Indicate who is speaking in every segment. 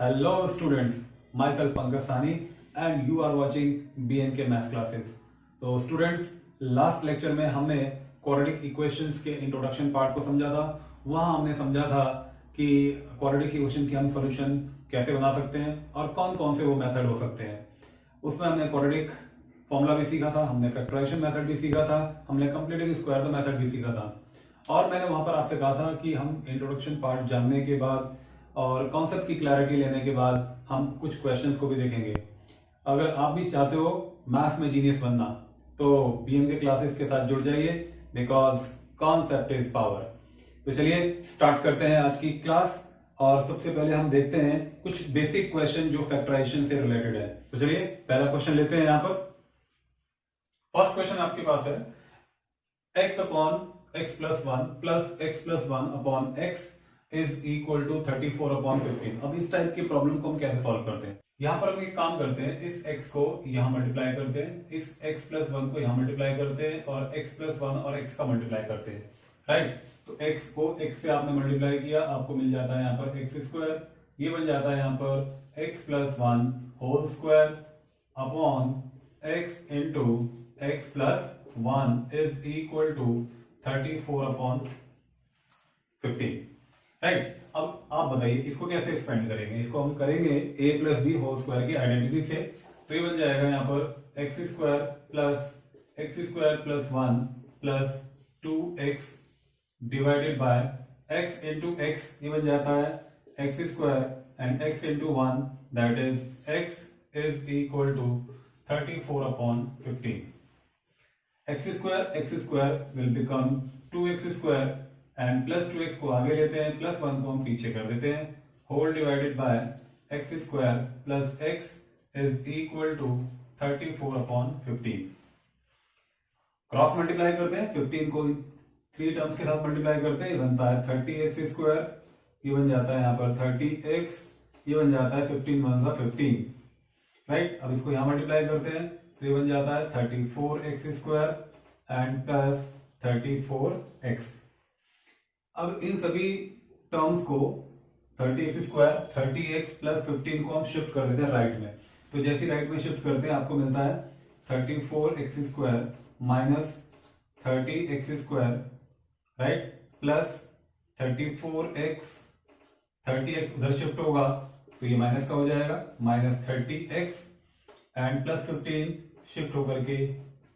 Speaker 1: Hello students, myself Pankaj Sani and you are watching BNK Math Classes. तो students, last lecture में हमने quadratic equations के introduction part को समझा था। वहां हमने समझा था कि क्वाड्रेटिक इक्वेशन की हम सॉल्यूशन कैसे बना सकते हैं और कौन कौन से वो मेथड हो सकते हैं। उसमें हमने क्वाड्रेटिक फॉर्मूला भी सीखा था, हमने फैक्टराइजेशन मेथड भी सीखा था, हमने कंप्लीटिंग स्क्वायर द मेथड भी सीखा था। और मैंने वहां पर आपसे कहा था कि हम इंट्रोडक्शन पार्ट जानने के बाद और कॉन्सेप्ट की क्लैरिटी लेने के बाद हम कुछ क्वेश्चंस को भी देखेंगे। अगर आप भी चाहते हो मैथ्स में जीनियस बनना तो बीएनके क्लासेस के साथ जुड़ जाइए, बिकॉज कॉन्सेप्ट इज पावर। तो चलिए स्टार्ट करते हैं आज की क्लास। और सबसे पहले हम देखते हैं कुछ बेसिक क्वेश्चन जो फैक्टराइजेशन से रिलेटेड है। तो चलिए पहला क्वेश्चन लेते हैं। यहां पर फर्स्ट क्वेश्चन आपके पास है x upon x plus one upon x is equal to 34 upon 15। अब इस टाइप की प्रॉब्लम को हम कैसे सॉल्व करते हैं? यहां पर हम एक काम करते हैं, इस x को यहां मल्टीप्लाई करते हैं, इस x प्लस वन को यहां मल्टीप्लाई करते हैं और x प्लस वन और x का मल्टीप्लाई करते हैं, राइट। तो x को x से आपने मल्टीप्लाई किया, आपको मिल जाता है यहाँ पर x स्क्वायर, ये बन जाता है यहाँ पर x plus one whole square upon x into x plus one is equal to 34 upon 15, right. अब आप बताइए इसको कैसे एक्सपेंड करेंगे? इसको हम करेंगे a plus B whole square की आइडेंटिटी से। तो ये बन जाएगा यहाँ पर X square plus one plus 2x divided by x into X, ये बन जाता है X square and x into one, that is x is equal to 34 upon 15। X square will become 2x square and plus 2x को आगे लेते हैं, plus 1 को हम पीछे कर देते हैं, whole divided by X square plus X is equal to 34 upon 15। Cross multiply करते हैं, 15 को 3 टर्म्स के साथ मल्टीप्लाई करते हैं, ये बनता है 30x स्क्वायर, ये बन जाता है यहाँ पर 30x, ये बन जाता है 15 वन जा 15, राइट। अब इसको यहाँ मल्टीप्लाई करते हैं तो ये बन जाता है 34x square and plus 34x। अब इन सभी टर्म्स को 30x स्क्वायर 30x प्लस 15 को हम शिफ्ट कर देते हैं राइट में। तो जैसे राइट में शिफ्ट करते हैं आपको मिलता है 34x square minus 30x square, right, plus 30x उधर शिफ्ट होगा तो ये माइनस का हो जाएगा, minus 30x and plus 15 shift होकर के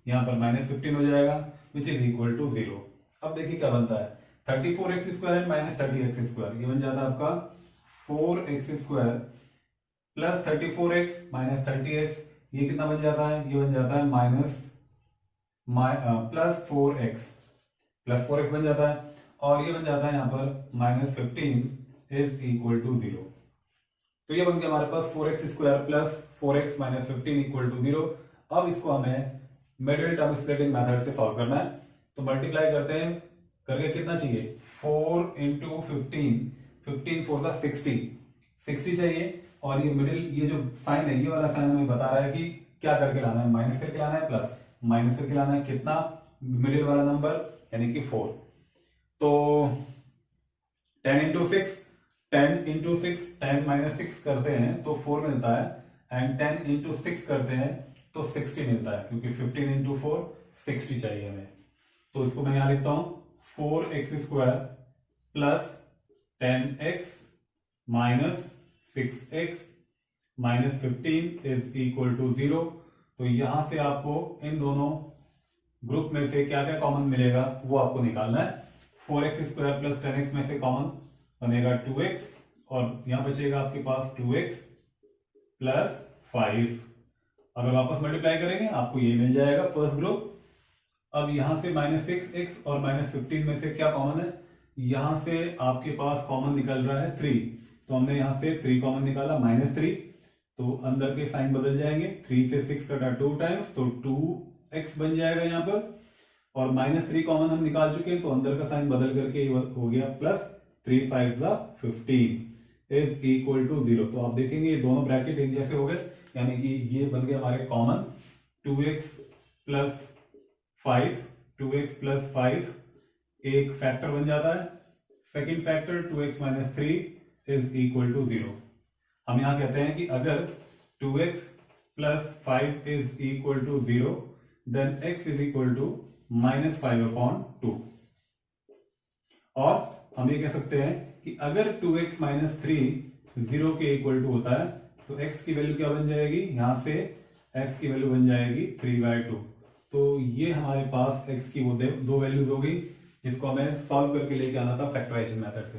Speaker 1: यहाँ पर माइनस 15 हो जाएगा, विच इज इक्वल टू 0। अब देखिए क्या बनता है, 34x square and minus 30x square, ये बन जाता है आपका 4x square plus 34x minus 30x, ये कितना बन जाता है? ये बन जाता है माइनस प्लस 4x बन जाता है, और ये बन जाता है यहाँ पर माइनस 15 इज इक्वल टू 0। तो ये बन गया हमारे पास 4x square plus 4x minus 15 equal to 0। अब इसको हमें मिडिल टर्म स्प्लिटिंग मेथड से सॉल्व करना है। तो मल्टीप्लाई करते हैं, करके कितना चाहिए? 4 इंटू 15 फोर सा 60 चाहिए। और ये मिडिल, ये जो साइन है, ये वाला साइन हमें बता रहा है कि क्या करके लाना है, माइनस करके लाना है, प्लस माइनस करके लाना है, कितना? मिडिल वाला नंबर यानी कि 4। तो 10 इंटू 6 10 माइनस 6 करते हैं तो 4 मिलता है, एंड 10 इंटू 6 करते हैं तो 60 मिलता है, क्योंकि 15 इंटू 4 60 चाहिए हमें। तो इसको मैं यहां लिखता हूं 4x square plus 10x minus 6x minus 15 is equal to 0। तो यहां से आपको इन दोनों ग्रुप में से क्या क्या कॉमन मिलेगा वो आपको निकालना है। 4x स्क्वायर प्लस 10x में से कॉमन बनेगा 2x, और यहां बचेगा आपके पास 2x प्लस 5। अगर वापस मल्टीप्लाई करेंगे आपको ये मिल जाएगा फर्स्ट ग्रुप। अब यहां से माइनस 6x और माइनस 15 में से क्या कॉमन है? यहां से आपके पास कॉमन निकल रहा है 3, तो हमने यहां से 3 कॉमन निकाला, माइनस 3, तो अंदर के साइन बदल जाएंगे, 3 से 6 कटा 2 टाइम्स, तो 2x बन जाएगा यहां पर, और माइनस 3 कॉमन हम निकाल चुके हैं तो अंदर का साइन बदल करके हो गया प्लस 3 5 जा 15 इज इक्वल टू 0। तो आप देखेंगे ये दोनों ब्रैकेट एक जैसे हो गए, यानी कि ये बन गए हमारे कॉमन 2x प्लस 5 एक फैक्टर बन जाता है, second factor 2x minus 3 is equal to 0। हम यहाँ कहते हैं कि अगर 2x plus 5 is equal to 0 then x is equal to -5/2। और हम ये कह सकते हैं कि अगर 2x माइनस 3 0 के इक्वल टू होता है तो x की वैल्यू क्या बन जाएगी, यहां से x की वैल्यू बन जाएगी 3/2। तो ये हमारे पास x की वो दो वैल्यूज हो गई जिसको हमें सॉल्व करके लेके आना था फैक्टराइजेशन मेथड से,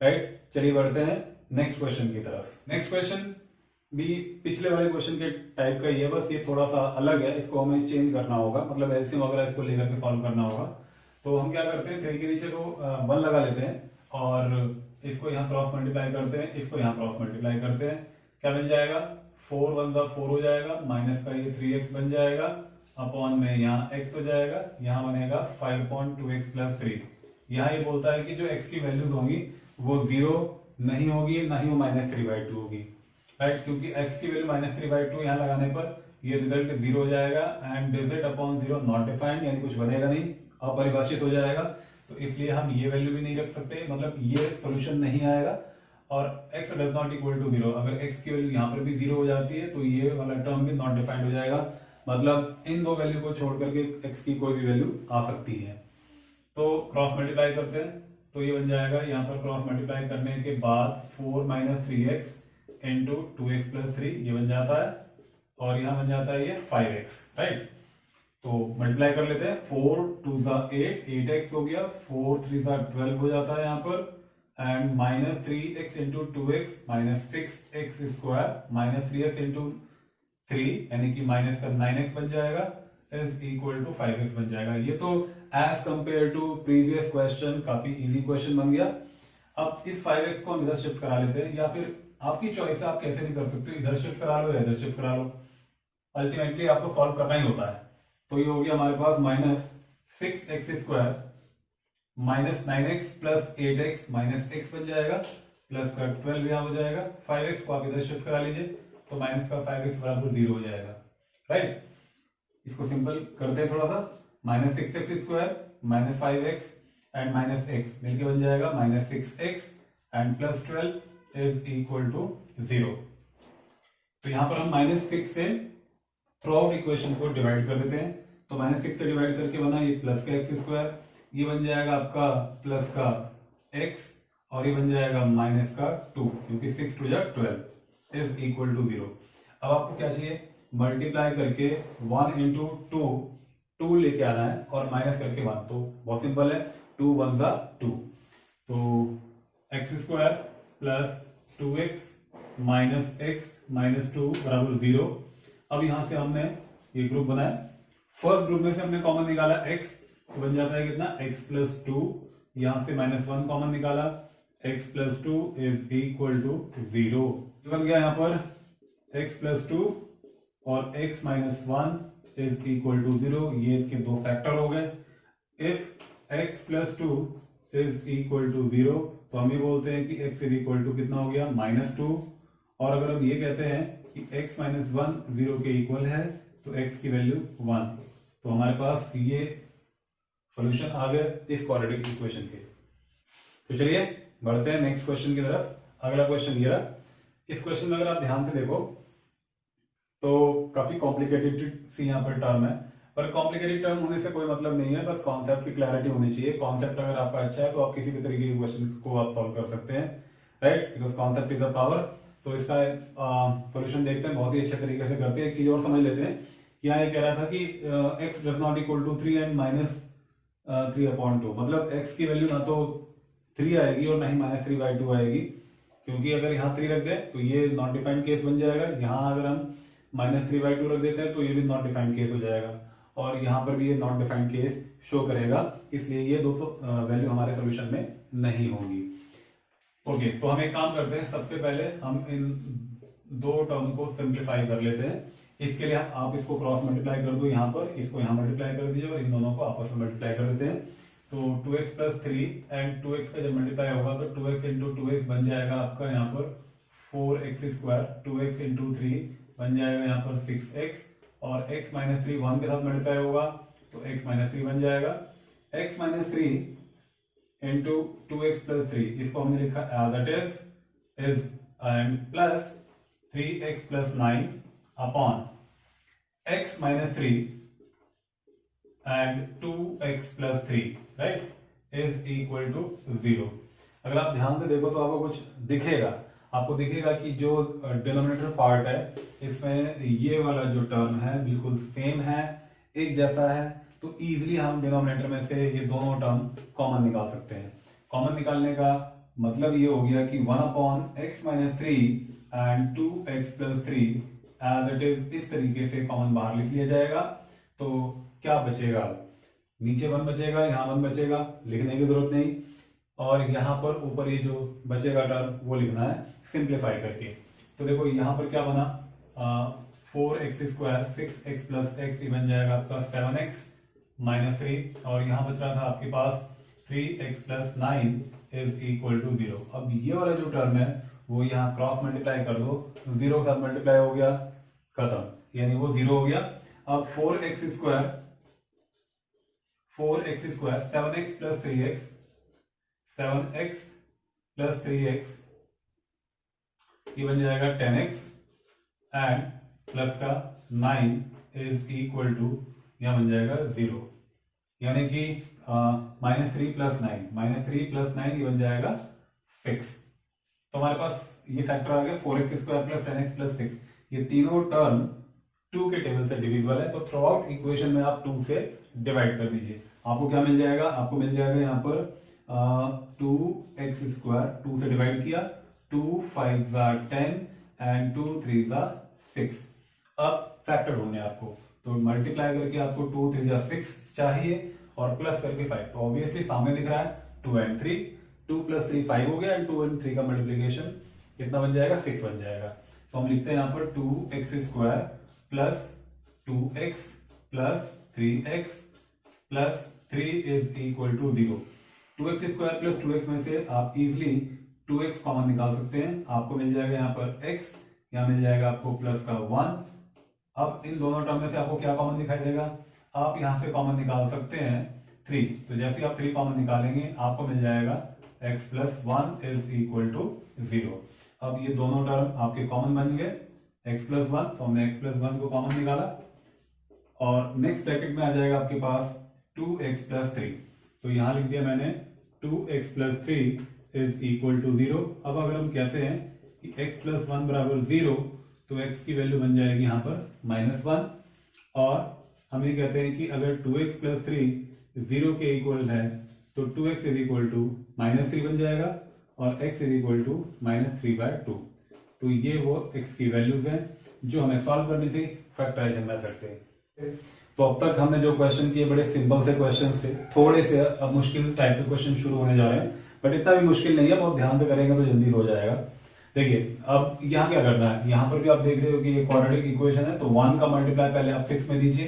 Speaker 1: राइट। चलिए बढ़ते हैं नेक्स्ट क्वेश्चन की तरफ। नेक्स्ट क्वेश्चन भी पिछले वाले क्वेश्चन के टाइप का ही है, बस ये थोड़ा सा अलग है, इसको हमें चेंज करना होगा, मतलब एलसीएम वगैरह इसको लेकर के सॉल्व करना होगा। तो हम क्या करते हैं, 3 के नीचे को 1 लगा लेते हैं और इसको यहाँ क्रॉस मल्टीप्लाई करते हैं, इसको यहाँ क्रॉस मल्टीप्लाई करते हैं। क्या बन जाएगा, 4 1 4 हो जाएगा, माइनस का ये 3x बन जाएगा, अपॉन में यहाँ x हो जाएगा, यहाँ बनेगा 5/2x प्लस 3। यहाँ ये बोलता है कि जो x की वैल्यूज होंगी वो 0 नहीं होगी, ना ही वो -3/2 होगी, राइट। क्योंकि x की वैल्यू -3/2 यहाँ लगाने पर ये रिजल्ट 0 हो जाएगा and digit upon 0 not defined, यानी कुछ बनेगा नहीं, अपरिभाषित हो जाएगा। तो इसलिए हम ये वैल्यू भी नहीं रख सकते, मतलब ये सोल्यूशन नहीं आएगा। और x does not equal to 0, अगर x की वैल्यू यहाँ पर भी 0 हो जाती है तो ये वाला टर्म भी नॉट डिफाइंड हो जाएगा, मतलब इन दो वैल्यू को छोड़ करके x की कोई भी वैल्यू आ सकती है। तो क्रॉस मल्टीप्लाई करते हैं तो ये बन जाएगा, यहाँ पर क्रॉस मल्टीप्लाई करने के बाद 4 - 3x इंटू 2x प्लस 3 ये बन जाता है, और यहाँ बन जाता है ये 5x, राइट। तो मल्टीप्लाई कर लेते हैं, 4 2 8, 8x हो गया, 4 3 12 हो जाता है यहाँ पर, and -3x into 2x -6x square -3x into 3 यानी कि माइनस का 9x बन जाएगा इज इक्वल टू 5x बन जाएगा। ये तो as compare to previous question काफी इजी क्वेश्चन बन गया। अब इस 5x को हम इधर शिफ्ट करा लेते हैं, या फिर आपकी चॉइस है, आप कैसे भी कर सकते हो, इधर शिफ्ट करा लो या इधर शिफ्ट करा लो, अल्टीमेटली आपको सॉल्व करना ही होता है। तो ये हो गया हमारे पास -6x square -9x plus 8x -x बन जाएगा, प्लस का 12 यहाँ हो जाएगा, 5x को आप इधर शिफ्ट करा लीजिए तो माइनस का 5x बराबर 0 हो जाएगा, राइट। इसको सिंपल करते हैं थोड़ा सा, -6x square -5x and -x मिलके बन जाएगा -6x and plus 12 is equal to 0। तो यहां पर हम -6 से थ्रू आउट इक्वेशन को डिवाइड कर देते हैं, तो -6 से डिवाइड करके बना ये प्लस का x स्क्वायर, ये बन जाएगा आपका प्लस का x, और ये बन जाएगा माइनस का 2, क्योंकि 6 2 12 इज इक्वल टू 0। अब आपको क्या चाहिए, मल्टीप्लाई करके 1 इंटू 2 लेके आना है और माइनस करके 1, तो बहुत सिंपल है, 2 1 2, तो x square plus 2x minus x minus 2 बराबर 0। अब यहां से हमने ये ग्रुप बनाया, फर्स्ट ग्रुप में से हमने कॉमन निकाला x, तो बन जाता है कितना, x प्लस 2, यहां से -1 कॉमन निकाला, x plus 2 is equal to 0। बन गया यहाँ पर x प्लस 2 और x minus 1 is equal to 0, ये इसके दो फैक्टर हो गए। If x plus 2 is equal to 0, तो हम ये बोलते हैं कि x इज इक्वल टू कितना हो गया, -2। और अगर हम ये कहते हैं कि x माइनस 1 0 के इक्वल है तो x की वैल्यू 1, तो हमारे पास ये सॉल्यूशन आ गया इस क्वाड्रेटिक इक्वेशन के। तो चलिए बढ़ते हैं नेक्स्ट क्वेश्चन की तरफ। अगला क्वेश्चन ये रहा। इस क्वेश्चन में अगर आप ध्यान से देखो तो काफी कॉम्प्लिकेटेड सी यहाँ पर टर्म है, पर कॉम्प्लिकेटेड टर्म होने से कोई मतलब नहीं है, बस कॉन्सेप्ट की क्लैरिटी होनी चाहिए। कॉन्सेप्ट अगर आपका अच्छा है तो आप किसी भी तरीके के क्वेश्चन को आप सॉल्व कर सकते हैं, right, because concept is a power. तो इसका सॉल्यूशन देखते हैं, बहुत ही अच्छे तरीके से करते हैं। एक चीज और समझ लेते हैं, यहाँ ये कह रहा था कि x does not equal to 3 and -3/2, मतलब x की वैल्यू ना तो 3 आएगी और ना ही -3/2 आएगी, क्योंकि अगर यहाँ 3 रख दे तो ये नॉट डिफाइंड केस बन जाएगा, यहाँ अगर हम -3/2 रख देते हैं तो ये भी नॉट डिफाइंड केस हो जाएगा, और यहाँ पर भी ये नॉट डिफाइंड केस शो करेगा, इसलिए ये दो वैल्यू हमारे सोल्यूशन में नहीं होगी। ओके, तो हम एक काम करते हैं, सबसे पहले हम इन दो टर्म को सिंप्लीफाई कर लेते हैं। इसके लिए आप इसको क्रॉस मल्टीप्लाई कर दो, यहाँ पर इसको यहाँ मल्टीप्लाई कर दीजिए और इन दोनों को आपस में मल्टीप्लाई कर देते हैं। तो 2x प्लस 3 एंड 2x का जब मल्टीप्लाई होगा तो 2x इंटू 2x बन जाएगा आपका यहाँ पर 4x स्क्वायर, 2x इंटू 3 बन जाएगा यहाँ पर 6x, और x माइनस 3 1 के साथ मल्टीप्लाई होगा तो x माइनस 3 बन जाएगा। x minus 3 into 2x plus 3, इसको हमने लिखा as it is and plus 3x plus 9 upon x minus 3 and 2x plus 3 right is equal to 0। अगर आप ध्यान से देखो तो आपको कुछ दिखेगा, आपको दिखेगा कि जो डिनोमिनेटर पार्ट है इसमें ये वाला जो टर्म है बिल्कुल सेम है, एक जैसा है, तो इजीली हम डिनोमिनेटर में से ये दोनों टर्म कॉमन निकाल सकते हैं। कॉमन निकालने का मतलब ये हो गया कि 1 upon x minus 3 and 2x plus 3 as it is इस तरीके से कॉमन बाहर लिख लिया जाएगा। तो क्या बचेगा, नीचे 1 बचेगा, यहाँ 1 बचेगा, लिखने की जरूरत नहीं, और यहाँ पर ऊपर ये जो बचेगा टर्म वो लिखना है सिंप्लीफाई करके। तो देखो यहाँ पर क्या बना, 4x square 6x plus x, ये बन जाएगा आपका 7x माइनस 3, और यहाँ बच रहा था आपके पास 3x plus 9 is equal to 0। अब ये वाला जो टर्म है वो यहाँ क्रॉस मल्टीप्लाई कर दो, 0 के साथ मल्टीप्लाई हो गया, खत्म, यानी वो 0 हो गया। अब 4x square 7x plus 3x 7x plus 3x ये बन जाएगा 10x एंड प्लस का 9 इज इक्वल टू यहां बन जाएगा 0, यानी कि -3 प्लस 9 ये बन जाएगा 6। तो हमारे पास ये फैक्टर आ गया 4x square plus 10x plus 6, ये तीनों टर्म 2 के टेबल से डिविजिबल है, तो थ्रू आउट इक्वेशन में आप 2 से डिवाइड कर दीजिए। आपको क्या मिल जाएगा, आपको मिल जाएगा यहाँ पर 2x स्क्वायर 2 से डिवाइड किया, 2 5 10 एंड 2 3 6। अब फैक्टर ढूंढने आपको, तो मल्टीप्लाई करके आपको 2 3 6 चाहिए और प्लस करके 5, तो ऑब्वियसली सामने दिख रहा है 2 एंड 3, 2 प्लस 3 5 हो गया, एंड 2 एंड 3 का मल्टीप्लीकेशन कितना बन जाएगा, 6 बन जाएगा। तो हम लिखते हैं यहाँ पर 2x square plus 2x plus 3x plus 3 is equal to 0। 2x square plus 2x में से आप इजिली 2x कॉमन निकाल सकते हैं, आपको मिल जाएगा यहाँ पर x, यहाँ मिल जाएगा आपको प्लस का 1। अब इन दोनों टर्म में से आपको क्या कॉमन दिखाई देगा, आप यहाँ से कॉमन निकाल सकते हैं 3, तो जैसे आप 3 कॉमन निकालेंगे आपको मिल जाएगा x plus 1 is equal to 0। अब ये दोनों टर्म आपके कॉमन बन गए x प्लस 1, तो हमने x प्लस 1 को कॉमन निकाला, और नेक्स्ट ब्रैकेट में आ जाएगा आपके पास 2x प्लस 3, तो यहां लिख दिया मैंने 2x plus 3 is equal to 0। अब अगर हम कहते हैं कि x प्लस 1 बराबर 0, तो x की वैल्यू बन जाएगी यहाँ पर -1, और हम ये कहते हैं कि अगर 2x प्लस 3 0 के इक्वल है तो 2x इज इक्वल टू -3 बन जाएगा, और x इज इक्वल टू -3/2। तो ये वो x की वैल्यूज हैं जो हमें सॉल्व करनी थी फैक्टराइजेशन मेथड से। तो अब तक हमने जो क्वेश्चन किए बड़े सिंपल से क्वेश्चन से, थोड़े से अब मुश्किल टाइप के क्वेश्चन शुरू होने जा रहे हैं, बट इतना भी मुश्किल नहीं है, बहुत ध्यान से करेंगे तो जल्दी हो जाएगा। देखिए अब यहाँ क्या करना है, यहाँ पर भी आप देख रहे हो कि ये क्वाड्रेटिक इक्वेशन है, तो 1 का मल्टीप्लाई पहले आप 6 में दीजिए,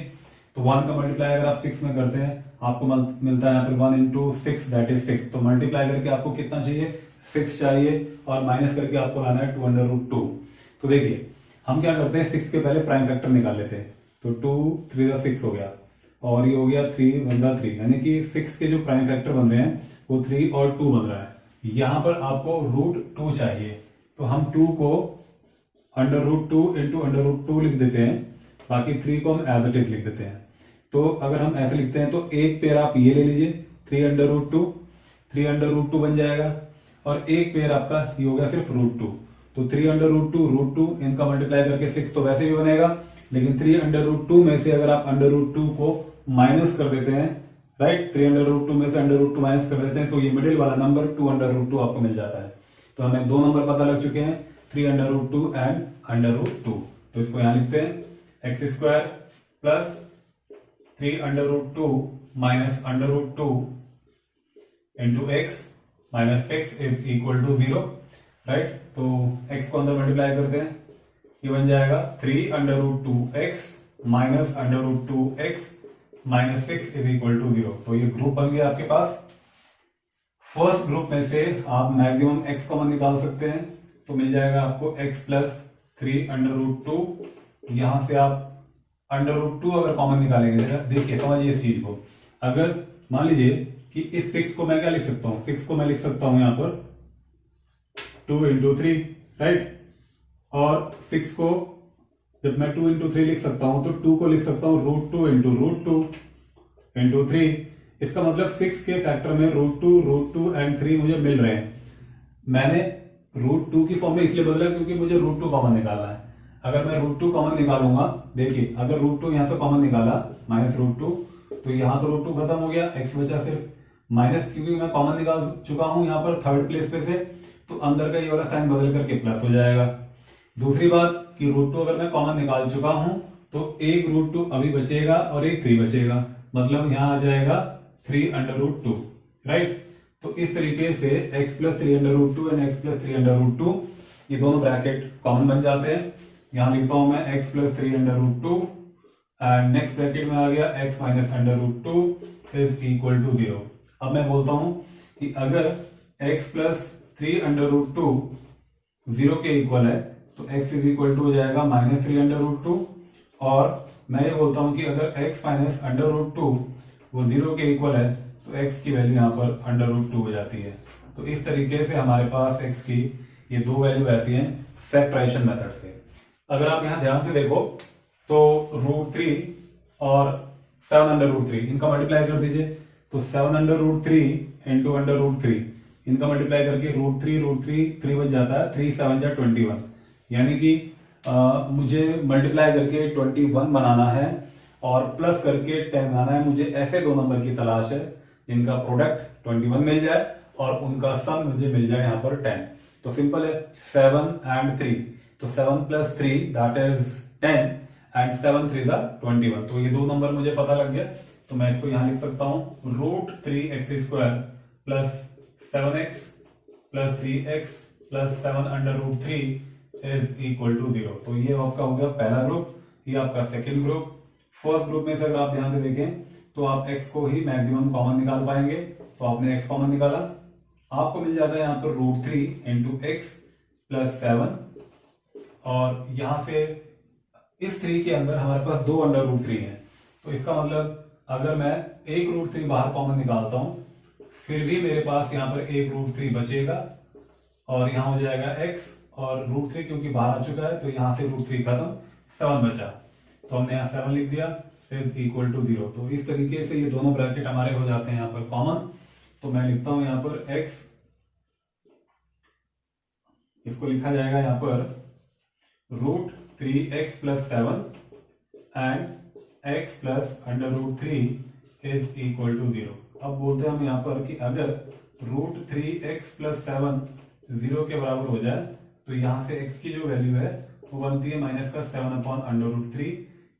Speaker 1: तो 1 का मल्टीप्लाई अगर आप 6 में करते हैं आपको मिलता है यहाँ पर 1 इंटू 6 दैट इज 6, तो मल्टीप्लाई करके आपको कितना चाहिए, 6 चाहिए, और माइनस करके आपको लाना है 2√2। तो देखिए हम क्या करते हैं, 6 के पहले प्राइम फैक्टर निकाल लेते हैं, तो 2 3 6 हो गया, और ये हो गया 3 1 3, यानी कि 6 के जो प्राइम फैक्टर बन रहे हैं वो 3 और 2 बन रहा है। यहाँ पर आपको √2 चाहिए, तो हम 2 को √2 इंटू √2 लिख देते हैं, बाकी 3 को हम एज इट इज लिख देते हैं। तो अगर हम ऐसे लिखते हैं तो एक पेयर आप ये ले लीजिए 3√2 बन जाएगा, और एक पेयर आपका ये हो गया सिर्फ √2, तो 3√2 इनका मल्टीप्लाई करके 6 तो वैसे भी बनेगा, लेकिन 3√2 में से अगर आप √2 को माइनस कर देते हैं, राइट, 3√2 में से √2 माइनस कर देते हैं, तो ये मिडिल वाला नंबर 2√2 आपको मिल जाता है। तो हमें दो नंबर पता लग चुके हैं, 3√2 एंड √2। तो इसको यहां लिखते हैं x square plus 3√2 minus √2 into x minus 6 is equal to 0, right. तो x को अंदर मल्टीप्लाई करते हैं, ये बन जाएगा 3√2x minus √2x minus 6 is equal to 0। तो ये ग्रुप बन गया आपके पास। फर्स्ट ग्रुप में से आप मैक्सिमम x कॉमन निकाल सकते हैं, तो मिल जाएगा आपको x प्लस 3√2। यहां से आप √2 अगर कॉमन निकालेंगे, देखिए समझिए इस चीज को, अगर मान लीजिए कि इस 6 को मैं क्या लिख सकता हूं, 6 को मैं लिख सकता हूं यहां पर 2 इंटू 3, राइट। और 6 को जब मैं 2 इंटू 3 लिख सकता हूं तो 2 को लिख सकता हूं √2 इंटू 3। इसका मतलब 6 के फैक्टर में √2 एंड 3 मुझे मिल रहे हैं। मैंने √2 की फॉर्म में इसलिए बदला क्योंकि मुझे √2 कॉमन निकालना है। अगर मैं √2 कॉमन निकालूंगा, देखिए अगर √2 यहां से कॉमन निकाला -√2 तो यहां तो √2 खत्म हो गया, x बचा सिर्फ माइनस, क्योंकि मैं कॉमन निकाल चुका हूं यहां पर थर्ड प्लेस पे से, तो अंदर का ये वाला साइन बदल करके प्लस हो जाएगा। दूसरी बात कि √2 अगर मैं कॉमन निकाल चुका हूं तो एक √2 अभी बचेगा और एक 3 बचेगा, मतलब यहां आ जाएगा 3√2, राइट। तो इस तरीके से x + 3√2 एंड x + 3√2 ये दोनों ब्रैकेट कॉमन बन जाते हैं। यहां लिखता हूं मैं x + 3√2 एंड नेक्स्ट ब्रैकेट में आ गया x - √2 = 0। अब मैं बोलता हूं कि अगर x + 3√2 0 के इक्वल है तो x = हो जाएगा -3√2, और मैं ये बोलता हूं कि अगर x - √2 वो 0 के इक्वल है तो x की वैल्यू यहाँ पर √2 हो जाती है। तो इस तरीके से हमारे पास x की ये दो वैल्यू आती हैं फैक्टराइजेशन मेथड से। अगर आप यहाँ ध्यान से देखो तो √3 और 7√3 इनका मल्टीप्लाई कर दीजिए, तो 7√3 इंटू √3 इनका मल्टीप्लाई करके √3 3 बच जाता है, 3 7 जा 21, यानी कि मुझे मल्टीप्लाई करके 21 बनाना है और प्लस करके 10 बनाना है। मुझे ऐसे दो नंबर की तलाश है जिनका प्रोडक्ट 21 मिल जाए और उनका सम मुझे मिल जाए यहाँ पर 10। तो सिंपल है, 7 एंड 3, तो 7 + 3 दैट इज 10 एंड 7 3 21। तो ये दो नंबर मुझे पता लग गया, तो मैं इसको यहां लिख सकता हूं √3x² + 7x + 3x + 7√3 = 0। तो ये आपका हो गया पहला ग्रुप, ये आपका सेकंड ग्रुप। फर्स्ट ग्रुप में से अगर आप ध्यान से देखें तो आप x को ही मैक्सिमम कॉमन निकाल पाएंगे, तो आपने x कॉमन निकाला, आपको मिल जाता है यहाँ पर √3 इंटू x + 7, और यहां से इस 3 के अंदर हमारे पास दो √3 है, तो इसका मतलब अगर मैं एक √3 बाहर कॉमन निकालता हूं फिर भी मेरे पास यहाँ पर एक √3 बचेगा और यहाँ हो जाएगा x, और √3 क्योंकि बाहर आ चुका है तो यहाँ से √3 खत्म, 7 बचा, तो हमने यहाँ 7 लिख दिया = 0। तो इस तरीके से ये दोनों ब्रैकेट हमारे हो जाते हैं यहाँ पर कॉमन। तो मैं लिखता हूं यहाँ पर x, इसको लिखा जाएगा यहाँ पर √3x + 7 एंड x + √3 = 0। अब बोलते हैं हम यहाँ पर कि अगर √3x + 7 0 के बराबर हो जाए तो यहां से x की जो वैल्यू है वो बनती है -7/√3,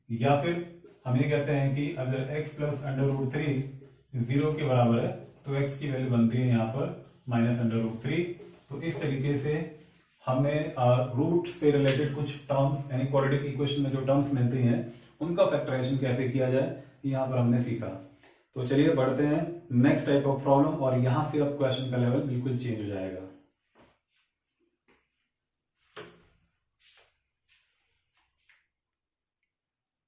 Speaker 1: या फिर हम ये कहते हैं कि अगर x + √3 0 के बराबर है तो x की वैल्यू बनती है यहाँ पर -√3। तो इस तरीके से हमने रूट से रिलेटेड कुछ टर्म्स, यानी क्वाड्रेटिक इक्वेशन में जो टर्म्स मिलती हैं उनका फैक्टराइजेशन कैसे किया जाए यहाँ पर हमने सीखा। तो चलिए बढ़ते हैं नेक्स्ट टाइप ऑफ प्रॉब्लम, और यहां से अब क्वेश्चन का लेवल बिल्कुल चेंज हो जाएगा।